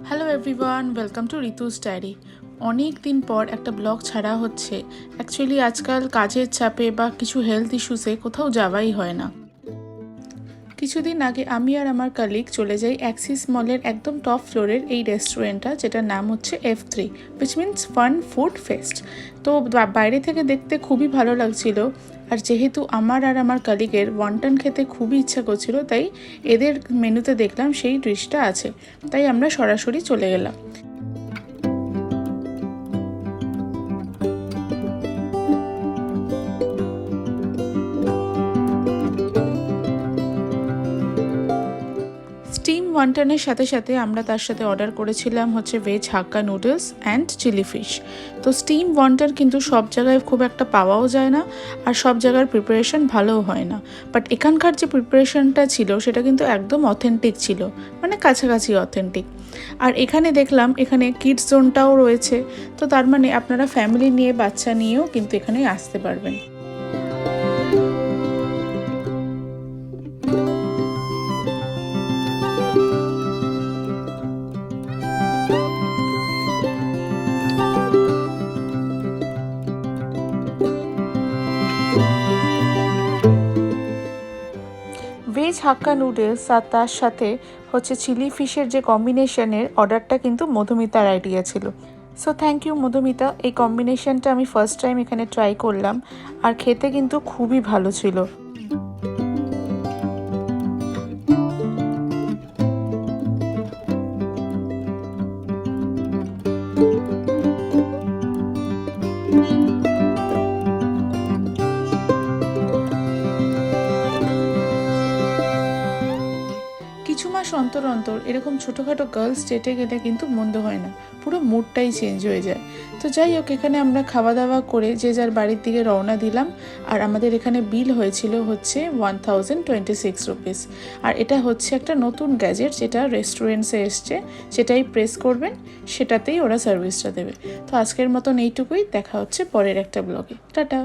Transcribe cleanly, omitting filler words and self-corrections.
Hello everyone, welcome to Ritu's diary. অনেক দিন পর একটা ব্লগ ছাড়া হচ্ছে। অ্যাকচুয়ালি আজকাল কাজের চাপে বা কিছু হেলথ ইস্যুসে কোথাও যাওয়াই হয় না। কিছুদিন আগে আমি আর আমার কালিগ চলে যাই অ্যাক্সিস মলের একদম টপ ফ্লোরের এই রেস্টুরেন্টটা, যেটার নাম হচ্ছে F3, which means fun food fest. তো বাইরে থেকে দেখতে খুবই ভালো লাগছিল, আর যেহেতু আমার আর আমার কালিগের ওয়ান্টন খেতে খুবই ইচ্ছা করছিল, তাই এদের মেনুতে দেখলাম সেই ডিশটা আছে, তাই আমরা সরাসরি চলে গেলাম। স্টিম ওয়ান্টনের সাথে সাথে আমরা তার সাথে অর্ডার করেছিলাম হচ্ছে veg hakka noodles and chilli fish. তো স্টিম ওয়ান্টন কিন্তু সব জায়গায় খুব একটা পাওয়াও যায় না, আর সব জায়গার প্রিপারেশন ভালোও হয় না। বাট এখানকার যে প্রিপারেশনটা ছিল সেটা কিন্তু একদম অথেন্টিক ছিল, মানে কাছাকাছি অথেন্টিক। আর এখানে দেখলাম এখানে কিডস জোনটাও রয়েছে, তো তার মানে আপনারা ফ্যামিলি নিয়ে বাচ্চা নিয়েও কিন্তু এখানে আসতে পারবেন। ভেজ হাক্কা নুডলস আর তার সাথে হচ্ছে চিলি ফিশের যে কম্বিনেশনের অর্ডারটা কিন্তু মধুমিতার আইডিয়া ছিল। সো থ্যাংক ইউ মধুমিতা, এই কম্বিনেশনটা আমি ফার্স্ট টাইম এখানে ট্রাই করলাম, আর খেতে কিন্তু খুবই ভালো ছিল। কিছু মাস অন্তর অন্তর এরকম ছোটোখাটো গার্লস ডেটে গেলে কিন্তু মন্দ হয় না, পুরো মুডটাই চেঞ্জ হয়ে যায়। তো যাই হোক, এখানে আমরা খাওয়া দাওয়া করে যে যার বাড়ির দিকে রওনা দিলাম, আর আমাদের এখানে বিল হয়েছিল হচ্ছে 1026 রুপিস। আর এটা হচ্ছে একটা নতুন গ্যাজেট যেটা রেস্টুরেন্টসে এসছে, সেটাই প্রেস করবেন, সেটাতেই ওরা সার্ভিসটা দেবে। তো আজকের মতন এইটুকুই, দেখা হচ্ছে পরের একটা ব্লগে। টাটা।